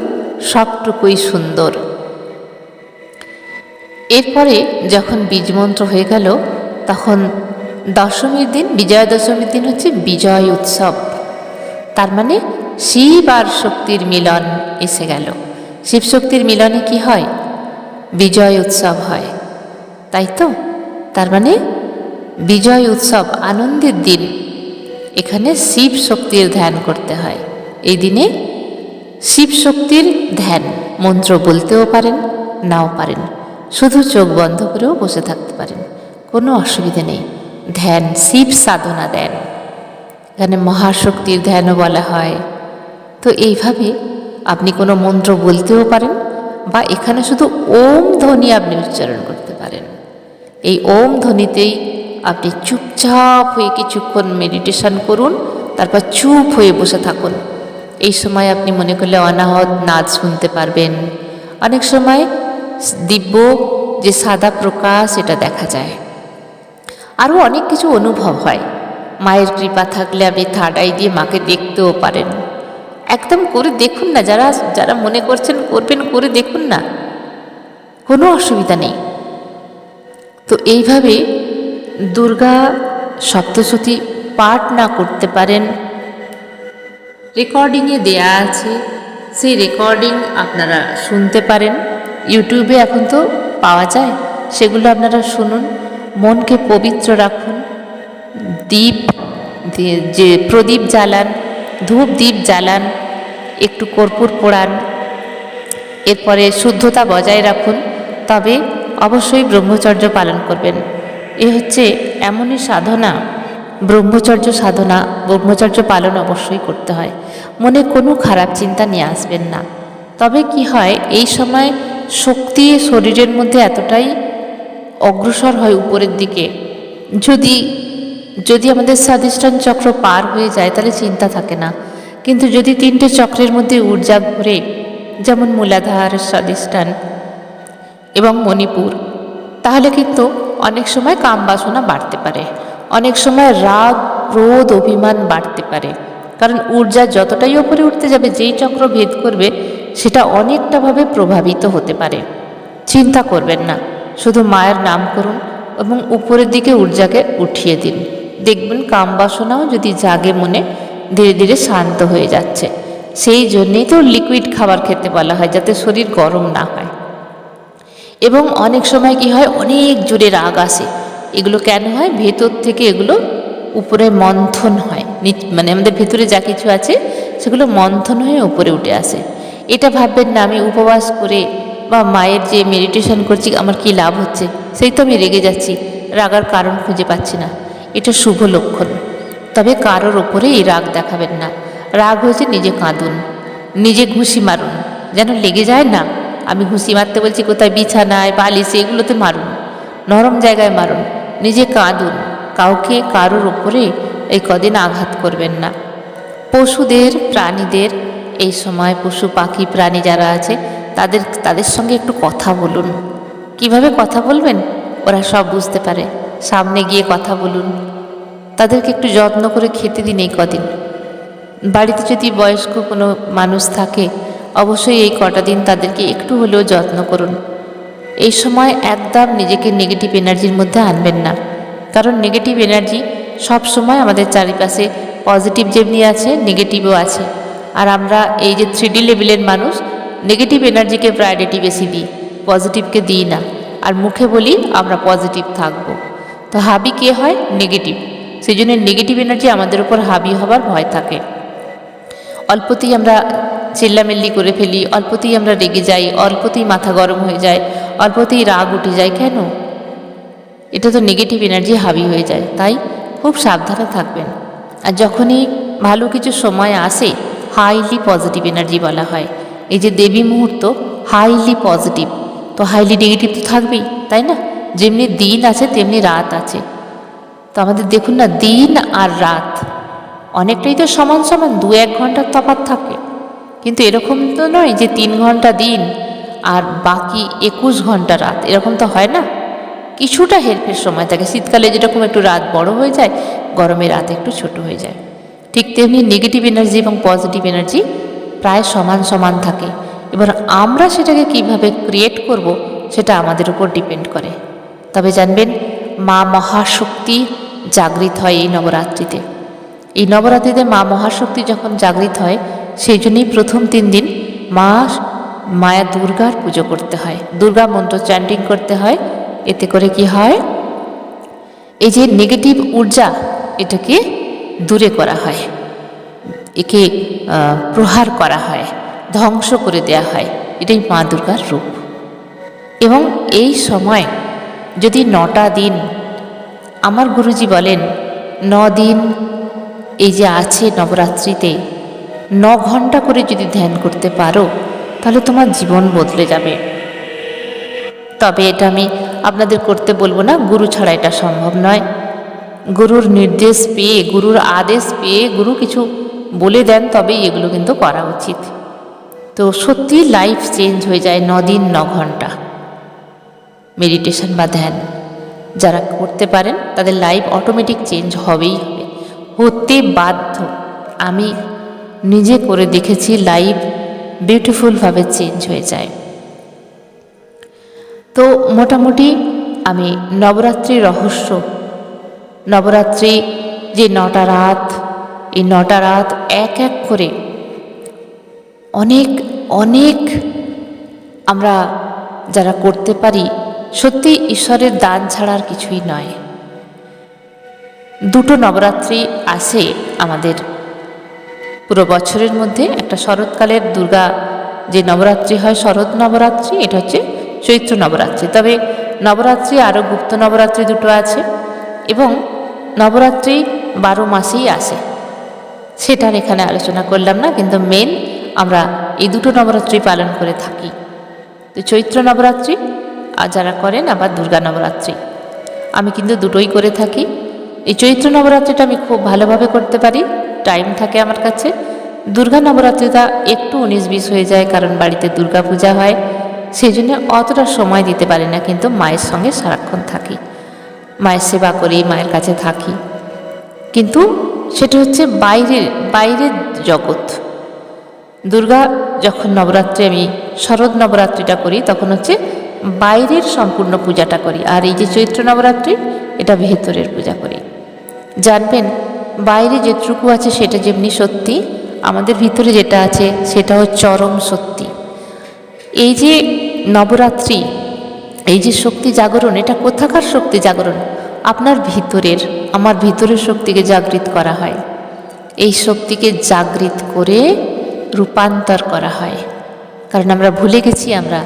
সবটুকুই সুন্দর। এরপরে যখন বীজমন্ত্র হয়ে গেল, তখন দশমীর দিন, বিজয়া দশমীর দিন হচ্ছে বিজয় উৎসব। তার মানে শিব আর শক্তির মিলন এসে গেল। শিব শক্তির মিলনে কি হয়, বিজয় উৎসব হয়, তাই তো? তার মানে বিজয় উৎসব, আনন্দের দিন। এখানে শিব শক্তির ধ্যান করতে হয়। এই দিনে শিব শক্তির ধ্যান, মন্ত্র বলতেও পারেন, নাও পারেন, শুধু চোখ বন্ধ করেও বসে থাকতে পারেন, কোনো অসুবিধা নেই। ধ্যান, শিব সাধনা দেন, এখানে মহাশক্তির ধ্যানও বলা হয়। তো এইভাবে আপনি কোনো মন্ত্র বলতেও পারেন, বা এখানে শুধু ওম ধ্বনি আপনি উচ্চারণ করতে পারেন। এই ওম ধ্বনিতেই আপনি চুপচাপ হয়ে কিছুক্ষণ মেডিটেশন করুন, তারপর চুপ হয়ে বসে থাকুন। এই সময় আপনি মনে করলে অনাহত নাচ শুনতে পারবেন। অনেক সময় দিব্য যে সাদা প্রকাশ এটা দেখা যায়, আরও অনেক কিছু অনুভব হয়। মায়ের কৃপা থাকলে আপনি থার্ড আই দিয়ে মাকে দেখতেও পারেন। একদম করে দেখুন না, যারা যারা মনে করছেন করবেন, করে দেখুন না, কোনো অসুবিধা নেই। তো এইভাবে দুর্গা সপ্তশতী পাঠ না করতে পারেন, রেকর্ডিংয়ে দেয়া আছে, সেই রেকর্ডিং আপনারা শুনতে পারেন। ইউটিউবে এখন তো পাওয়া যায়, সেগুলো আপনারা শুনুন। মনকে পবিত্র রাখুন, দীপ যে প্রদীপ জ্বালান, ধূপ দ্বীপ জ্বালান, একটু কর্পূর পোড়ান, এরপরে শুদ্ধতা বজায় রাখুন, তবে অবশ্যই ব্রহ্মচর্য পালন করবেন। এ হচ্ছে এমনই সাধনা, ব্রহ্মচর্য সাধনা, ব্রহ্মচর্য পালন অবশ্যই করতে হয়। মনে কোনো খারাপ চিন্তা নিয়ে আসবেন না। তবে কি হয়, এই সময় শক্তি শরীরের মধ্যে এতটাই অগ্রসর হয় উপরের দিকে, যদি যদি আমাদের স্বাধিষ্ঠান চক্র পার হয়ে যায় তাহলে চিন্তা থাকে না। কিন্তু যদি 3টে চক্রের মধ্যে ঊর্জা ঘুরে, যেমন মূলাধার, স্বাধিষ্ঠান এবং মণিপুর, তাহলে কিন্তু অনেক সময় কাম বাসনা বাড়তে পারে, অনেক সময় রাগ, ক্রোধ, অভিমান বাড়তে পারে। কারণ ঊর্জা যতটাই ওপরে উঠতে যাবে, যেই চক্র ভেদ করবে সেটা অনেকটাভাবে প্রভাবিত হতে পারে। চিন্তা করবেন না, শুধু মায়ের নাম করুন এবং উপরের দিকে ঊর্জাকে উঠিয়ে দিন। দেখবেন কাম বাসনাও যদি জাগে মনে, ধীরে ধীরে শান্ত হয়ে যাচ্ছে। সেই জন্যেই তো লিকুইড খাবার খেতে বলা হয়, যাতে শরীর গরম না হয়। এবং অনেক সময় কি হয়, অনেক জোরে রাগ আসে। এগুলো কেন হয়? ভেতর থেকে এগুলো উপরে মন্থন হয়, মানে আমাদের ভেতরে যা কিছু আছে সেগুলো মন্থন হয়ে উপরে উঠে আসে। এটা ভাববেন না আমি উপবাস করে বা মায়ের যে মেডিটেশন করছি আমার কি লাভ হচ্ছে, সেই তো আমি রেগে যাচ্ছি, রাগার কারণ খুঁজে পাচ্ছি না। এটা শুভ লক্ষণ। তবে কারোর ওপরে এই রাগ দেখাবেন না। রাগ হয়েছে নিজে কাঁদুন, নিজে ঘুষি মারুন, যেন লেগে যায় না। আমি ঘুষি মারতে বলছি কোথায়? বিছানায়, বালিশে, এগুলোতে মারুন, নরম জায়গায় মারুন, নিজে কাঁদুন। কাউকে কারোর ওপরে এই কদিন আঘাত করবেন না। পশুদের, প্রাণীদের এই সময়, পশু পাখি প্রাণী যারা আছে তাদের সঙ্গে একটু কথা বলুন। কিভাবে কথা বলবেন? ওরা সব বুঝতে পারে। সামনে গিয়ে কথা বলুন, তাদেরকে একটু যত্ন করে খেতে দিন এই কদিন। বাড়িতে যদি বয়স্ক কোনো মানুষ থাকে, অবশ্যই এই কটা দিন তাদেরকে একটু হলেও যত্ন করুন। এই সময় একদম নিজেকে নেগেটিভ এনার্জির মধ্যে আনবেন না, কারণ নেগেটিভ এনার্জি সব সময় আমাদের চারিপাশে, পজিটিভ যেমনি আছে নেগেটিভও আছে। আর আমরা এই যে 3D লেভেলের মানুষ, নেগেটিভ এনার্জিকে প্রায়োরিটি বেশি দিই, পজিটিভকে দিই না। আর মুখে বলি আমরা পজিটিভ থাকবো, তো হাবি কে হয়? নেগেটিভ। সেই জন্য নেগেটিভ এনার্জি আমাদের উপর হাবি হবার ভয় থাকে। অল্পতেই আমরা চিল্লামিল্লি করে ফেলি, অল্পতেই আমরা রেগে যাই, অল্পতেই মাথা গরম হয়ে যায়, অল্পতেই রাগ উঠে যায়। কেন? এটা তো নেগেটিভ এনার্জি হাবি হয়ে যায়। তাই খুব সাবধানে থাকবেন। আর যখনই ভালো কিছু সময় আসে, হাইলি পজিটিভ এনার্জি বলা হয়। এই যে দেবী মুহূর্ত, হাইলি পজিটিভ, তো হাইলি নেগেটিভ তো থাকবেই, তাই না? যেমনি দিন আছে তেমনি রাত আছে। তো আমাদের দেখুন না, দিন আর রাত অনেকটাই তো সমান সমান, 2-1 ঘন্টার তফাৎ থাকে। কিন্তু এরকম তো নয় যে 3 ঘন্টা দিন আর বাকি 21 ঘন্টা রাত, এরকম তো হয় না। কিছুটা হেরফের সময় থাকে। শীতকালে যেরকম একটু রাত বড় হয়ে যায়, গরমে রাত একটু ছোট হয়ে যায়। ঠিক তেমনি নেগেটিভ এনার্জি এবং পজিটিভ এনার্জি প্রায় সমান সমান থাকে। এবার আমরা সেটাকে কিভাবে ক্রিয়েট করব, সেটা আমাদের উপর ডিপেন্ড করে। তবে জানবেন, মা মহাশক্তি জাগৃত হয় এই নবরাত্রিতে। এই নবরাত্রিতে মা মহাশক্তি যখন জাগৃত হয়, সেই জন্যই প্রথম 3 দিন মায়া দুর্গার পুজো করতে হয়, দুর্গা মন্ত্র চ্যান্টিং করতে হয়। এতে করে কি হয়, এই যে নেগেটিভ ঊর্জা, এটাকে দূরে করা হয়, একে প্রহার করা হয়, ধ্বংস করে দেয়া হয়। এটাই মা দুর্গার রূপ। এবং এই সময় যদি 9টা দিন, আমার গুরুজি বলেন 9 দিন এই যে আছে নবরাত্রিতে, 9 ঘন্টা করে যদি ধ্যান করতে পারো, তাহলে তোমার জীবন বদলে যাবে। তবে এটা আমি আপনাদের করতে বলবো না, গুরু ছাড়া এটা সম্ভব নয়। গুরুর নির্দেশ পেয়ে, গুরুর আদেশ পেয়ে, গুরু কিছু বলে দেন, তবেই এগুলো কিন্তু করা উচিত। তো সত্যি লাইফ চেঞ্জ হয়ে যায় 9 দিন 9 ঘন্টা মেডিটেশন বা ধ্যান যারা করতে পারেন, তাদের লাইফ অটোমেটিক চেঞ্জ হবেই হবে, হতে বাধ্য। আমি নিজে করে দেখেছি, লাইফ বিউটিফুলভাবে চেঞ্জ হয়ে যায়। তো মোটামুটি আমি নবরাত্রির রহস্য, নবরাত্রি যে 9টা রাত, এই 9টা রাত এক এক করে অনেক অনেক আমরা যারা করতে পারি, সত্যি ঈশ্বরের দান ছাড়া আর কিছুই নয়। 2টো নবরাত্রি আসে আমাদের পুরো বছরের মধ্যে। একটা শরৎকালের দুর্গা যে নবরাত্রি হয় শরৎ নবরাত্রি, এটা হচ্ছে চৈত্র নবরাত্রি। তবে নবরাত্রি আরও গুপ্ত নবরাত্রি দুটো আছে এবং নবরাত্রি 12 মাসেই আসে, সেটার এখানে আলোচনা করলাম না, কিন্তু মেন আমরা এই দুটো নবরাত্রি পালন করে থাকি। তো চৈত্র নবরাত্রি আর যারা করেন আবার দুর্গা নবরাত্রি, আমি কিন্তু দুটোই করে থাকি। এই চৈত্র নবরাত্রিটা আমি খুব ভালোভাবে করতে পারি, টাইম থাকে আমার কাছে। দুর্গা নবরাত্রিটা একটু 19-20 হয়ে যায়, কারণ বাড়িতে দুর্গা পূজা হয়, সেই জন্য অতটা সময় দিতে পারি না, কিন্তু মায়ের সঙ্গে সারাক্ষণ থাকি, মায়ের সেবা করি, মায়ের কাছে থাকি। কিন্তু সেটা হচ্ছে বাইরের জগৎ। দুর্গা যখন নবরাত্রি আমি শরৎ নবরাত্রিটা করি তখন হচ্ছে বাইরের সম্পূর্ণ পূজাটা করি, আর এই যে চৈত্র নবরাত্রি এটা ভেতরের পূজা করি। জানবেন বাইরে যেটুকু আছে সেটা যেমনি সত্যি, আমাদের ভিতরে যেটা আছে সেটাও চরম সত্যি। এই যে নবরাত্রি, এই যে শক্তি জাগরণ, এটা কোথাকার শক্তি জাগরণ? আপনার ভিতরের, আমার ভিতরের শক্তিকে জাগৃত করা হয়। এই শক্তিকে জাগৃত করে রূপান্তর করা হয়, কারণ আমরা ভুলে গেছি আমরা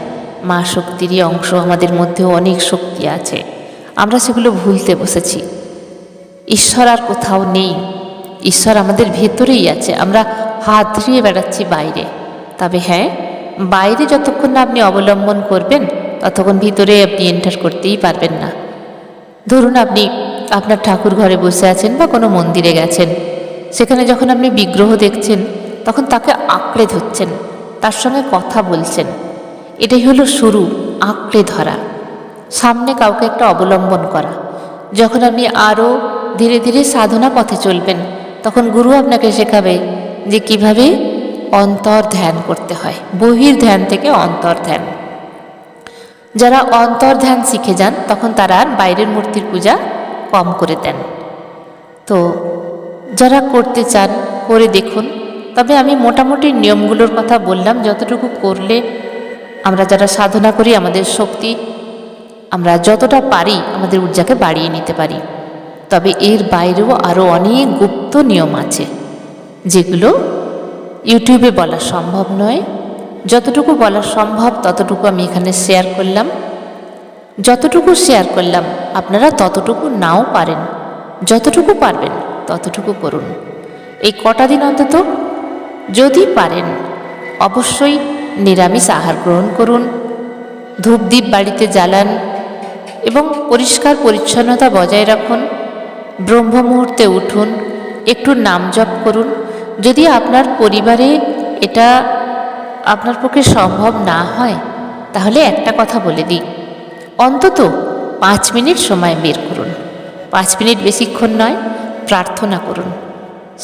মা শক্তিরই অংশ, আমাদের মধ্যেও অনেক শক্তি আছে, আমরা সেগুলো ভুলতে বসেছি। ঈশ্বর আর কোথাও নেই, ঈশ্বর আমাদের ভেতরেই আছে, আমরা হাত ধরিয়ে বেড়াচ্ছি বাইরে। তবে হ্যাঁ, বাইরে যতক্ষণ না আপনি অবলম্বন করবেন ততক্ষণ ভিতরে আপনি এন্টার করতেই পারবেন না। ধরুন আপনি আপনার ঠাকুর ঘরে বসে আছেন বা কোনো মন্দিরে গেছেন, সেখানে যখন আপনি বিগ্রহ দেখছেন তখন তাকে আঁকড়ে ধরছেন, তার সঙ্গে কথা বলছেন, এটাই হলো শুরু, আঁকড়ে ধরা, সামনে কাউকে একটা অবলম্বন করা। যখন আপনি আরও ধীরে ধীরে সাধনা পথে চলবেন তখন গুরু আপনাকে শেখাবে যে কিভাবে অন্তর ধ্যান করতে হয়, বহির ধ্যান থেকে অন্তর ধ্যান। যারা অন্তর ধ্যান শিখে যান তখন তারা আর বাইরের মূর্তির পূজা কম করে দেন। তো যারা করতে চান করে দেখুন। তবে আমি মোটামুটি নিয়মগুলোর কথা বললাম, যতটুকু করলে আমরা যারা সাধনা করি আমাদের শক্তি আমরা যতটা পারি আমাদের ঊর্জাকে বাড়িয়ে নিতে পারি। তবে এর বাইরেও আরও অনেক গুপ্ত নিয়ম আছে যেগুলো ইউটিউবে বলা সম্ভব নয়। যতটুকু বলা সম্ভব ততটুকু আমি এখানে শেয়ার করলাম। যতটুকু শেয়ার করলাম আপনারা ততটুকু নাও পারেন, যতটুকু পারবেন ততটুকু করুন। এই কটা দিন অন্তত যদি পারেন অবশ্যই নিরামিষ আহার গ্রহণ করুন, ধূপদীপ বাড়িতে জ্বালান এবং পরিষ্কার পরিচ্ছন্নতা বজায় রাখুন। ব্রহ্ম মুহূর্তে উঠুন, একটু নাম জপ করুন। যদি আপনার পরিবারে এটা আপনার পক্ষে সম্ভব না হয় তাহলে একটা কথা বলে দিই, অন্তত 5 মিনিট সময় বের করুন। 5 মিনিট বেশিক্ষণ নয়, প্রার্থনা করুন।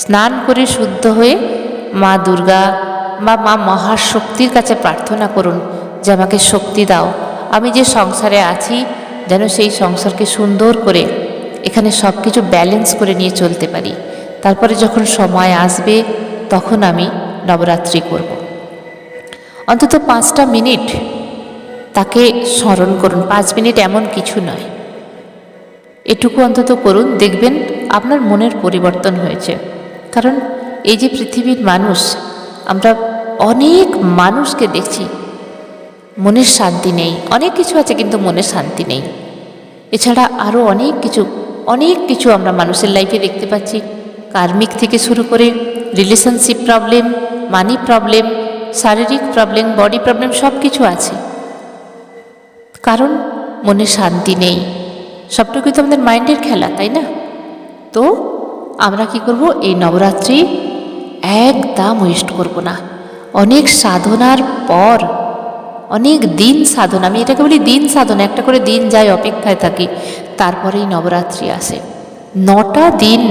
স্নান করে শুদ্ধ হয়ে মা দুর্গা বা মা মহাশক্তির কাছে প্রার্থনা করুন যে আমাকে শক্তি দাও, আমি যে সংসারে আছি যেন সেই সংসারকে সুন্দর করে এখানে সব কিছু ব্যালেন্স করে নিয়ে চলতে পারি। তারপরে যখন সময় আসবে তখন আমি নবরাত্রি করব। অন্তত 5টা মিনিট তাকে স্মরণ করুন। 5 মিনিট এমন কিছু নয়, এটুকু অন্তত করুন, দেখবেন আপনার মনের পরিবর্তন হয়েছে। কারণ এই যে পৃথিবীর মানুষ, আমরা অনেক মানুষকে দেখছি মনের শান্তি নেই, অনেক কিছু আছে কিন্তু মনের শান্তি নেই। এছাড়া আরও অনেক কিছু আমরা মানুষের লাইফে দেখতে পাচ্ছি, কার্মিক থেকে শুরু করে রিলেশনশিপ প্রবলেম, মানি প্রবলেম, শারীরিক প্রবলেম, বডি প্রবলেম, সব কিছু আছে। কারণ মনে শান্তি নেই। সবটুকুই তো আমাদের মাইন্ডের খেলা, তাই না? তো আমরা কি করব, এই নবরাত্রি একদম ওয়েস্ট করব না। অনেক সাধনার পর, অনেক দিন সাধনা, আমি এটাকে বলি দিন সাধনা, একটা করে দিন যায় অপেক্ষায় থাকি, তারপরেই নবরাত্রি আসে। 9টা দিন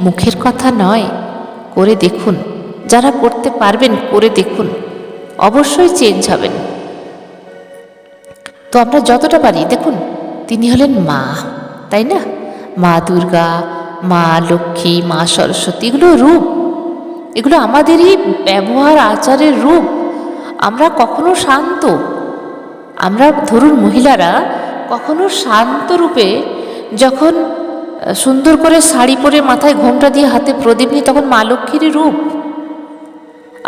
মুখের কথা নয়, করে দেখুন। যারা করতে পারবেন করে দেখুন, অবশ্যই চেঞ্জ হবেন। তো আমরা যতটা পারি, দেখুন তিনি হলেন মা, তাই না? মা দুর্গা, মা লক্ষ্মী, মা সরস্বতী, এগুলো রূপ, এগুলো আমাদেরই ব্যবহার আচারের রূপ। আমরা কখনো শান্ত, আমরা ধরুন মহিলারা কখনো শান্ত রূপে যখন সুন্দর করে শাড়ি পরে মাথায় ঘোমটা দিয়ে হাতে প্রদীপ নিয়ে, তখন মা লক্ষ্মীরই রূপ।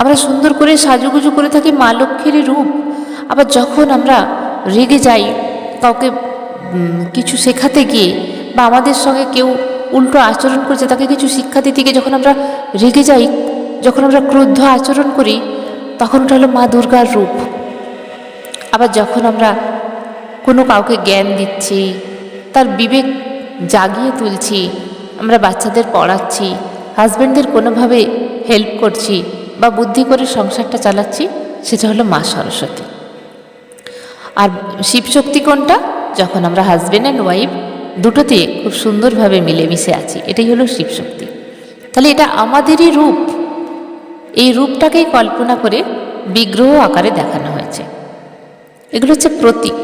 আমরা সুন্দর করে সাজুগুজু করে থাকি মা লক্ষ্মীরই রূপ। আবার যখন আমরা রেগে যাই কাউকে কিছু শেখাতে গিয়ে, বা আমাদের সঙ্গে কেউ উল্টো আচরণ করছে তাকে কিছু শিক্ষা দিতে গিয়ে যখন আমরা রেগে যাই, যখন আমরা ক্রুদ্ধ আচরণ করি, তখন ওটা হলো মা দুর্গার রূপ। আবার যখন আমরা কোনো কাউকে জ্ঞান দিচ্ছি, তার বিবেক জাগিয়ে তুলছি, আমরা বাচ্চাদের পড়াচ্ছি, হাজব্যান্ডদের কোনোভাবে হেল্প করছি বা বুদ্ধি করে সংসারটা চালাচ্ছি, সেটা হলো মা সরস্বতী। আর শিবশক্তি কোনটা? যখন আমরা হাজব্যান্ড অ্যান্ড ওয়াইফ দুটোতে খুব সুন্দরভাবে মিলেমিশে আছি, এটাই হলো শিবশক্তি। তাহলে এটা আমাদেরই রূপ। এই রূপটাকেই কল্পনা করে বিগ্রহ আকারে দেখানো হয়েছে। এগুলো হচ্ছে প্রতীক।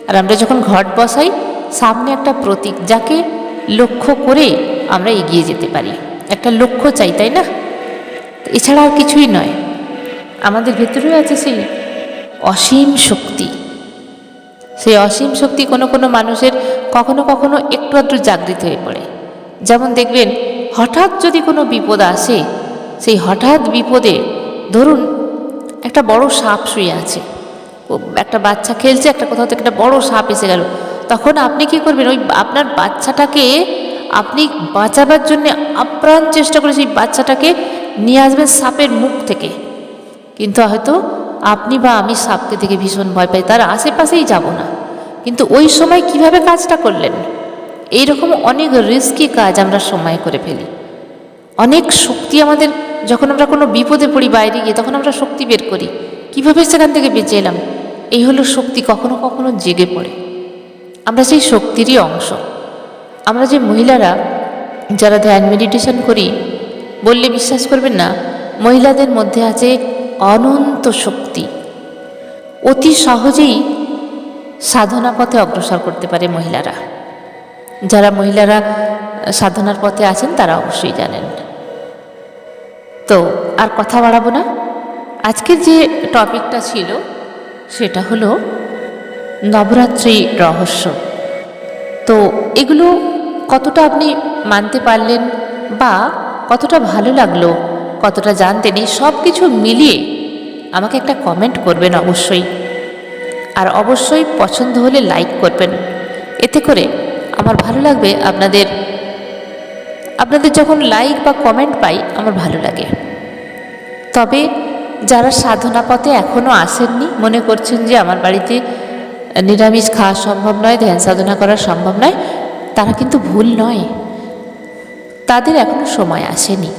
আর আমরা যখন ঘট বসাই, সামনে একটা প্রতীক, যাকে লক্ষ্য করে আমরা এগিয়ে যেতে পারি। একটা লক্ষ্য চাই, তাই না? এছাড়া আর কিছুই নয়। আমাদের ভেতরেও আছে সেই অসীম শক্তি। সেই অসীম শক্তি কোনো কোনো মানুষের কখনো কখনো একটু আধটু জাগৃত হয়ে পড়ে। যেমন দেখবেন, হঠাৎ যদি কোনো বিপদ আসে, সেই হঠাৎ বিপদে, ধরুন একটা বড় সাপ শুয়ে আছে, একটা বাচ্চা খেলছে, একটা কোথাও থেকে একটা বড় সাপ এসে গেল, তখন আপনি কি করবেন? ওই আপনার বাচ্চাটাকে আপনি বাঁচাবার জন্য আপ্রাণ চেষ্টা করে সেই বাচ্চাটাকে নিয়ে আসবেন সাপের মুখ থেকে। কিন্তু হয়তো আপনি বা আমি সাপকে দেখে ভীষণ ভয় পাই, তার আশেপাশেই যাব না। কিন্তু ওই সময় কিভাবে কাজটা করলেন? এইরকম অনেক রিস্কি কাজ আমরা সময় করে ফেলি। অনেক শক্তি আমাদের, যখন আমরা কোনো বিপদে পড়ি বাইরে গিয়ে, তখন আমরা শক্তি বের করি, কিভাবে সেখান থেকে বেঁচে এলাম। এই হলো শক্তি কখনো কখনো জেগে পড়ে। আমরা সেই শক্তিরই অংশ। আমরা যে মহিলারা যারা ধ্যান মেডিটেশন করি, বললে বিশ্বাস করবেন না, মহিলাদের মধ্যে আছে অনন্ত শক্তি। অতি সহজেই সাধনা পথে অগ্রসর করতে পারে মহিলারা। যারা মহিলারা সাধনার পথে আছেন তারা অবশ্যই জানেন। তো আর কথা বাড়াবো না। আজকের যে টপিকটা ছিল সেটা হলো নবরাত্রি রহস্য। তো এগুলো কতটা আপনি মানতে পারলেন বা কতটা ভালো লাগলো, কতটা জানতেন, এই সব কিছু মিলিয়ে আমাকে একটা কমেন্ট করবেন অবশ্যই। আর অবশ্যই পছন্দ হলে লাইক করবেন। এতে করে আমার ভালো লাগবে। আপনাদের যখন লাইক বা কমেন্ট পাই আমার ভালো লাগে। তবে যারা সাধনা পথে এখনও আসেননি, মনে করছেন যে আমার বাড়িতে নিরামিষ খাওয়া সম্ভব নয়, ধ্যান সাধনা করা সম্ভব নয়, তারা কিন্তু ভুল নয়। তাদের এখনও সময় আসেনি।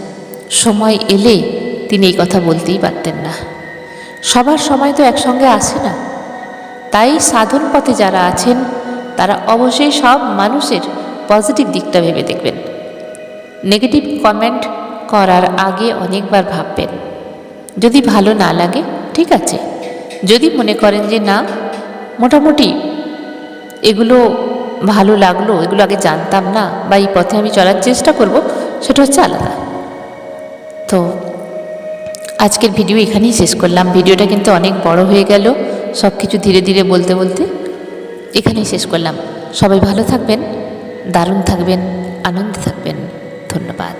সময় এলে তিনি এই কথা বলতেই পারতেন না। সবার সময় তো একসঙ্গে আসে না। তাই সাধন পথে যারা আছেন তারা অবশ্যই সব মানুষের পজিটিভ দিকটা ভেবে দেখবেন। নেগেটিভ কমেন্ট করার আগে অনেকবার ভাববেন। যদি ভালো না লাগে ঠিক আছে, যদি মনে করেন যে না মোটামুটি এগুলো ভালো লাগলো, এগুলো আগে জানতাম না, বা এই পথে আমি চলার চেষ্টা করব, সেটা হচ্ছে আলাদা। তো আজকের ভিডিও এখানেই শেষ করলাম। ভিডিওটা কিন্তু অনেক বড় হয়ে গেল, সব কিছু ধীরে ধীরে বলতে বলতে এখানেই শেষ করলাম। সবাই ভালো থাকবেন, দারুণ থাকবেন, আনন্দে থাকবেন। ধন্যবাদ।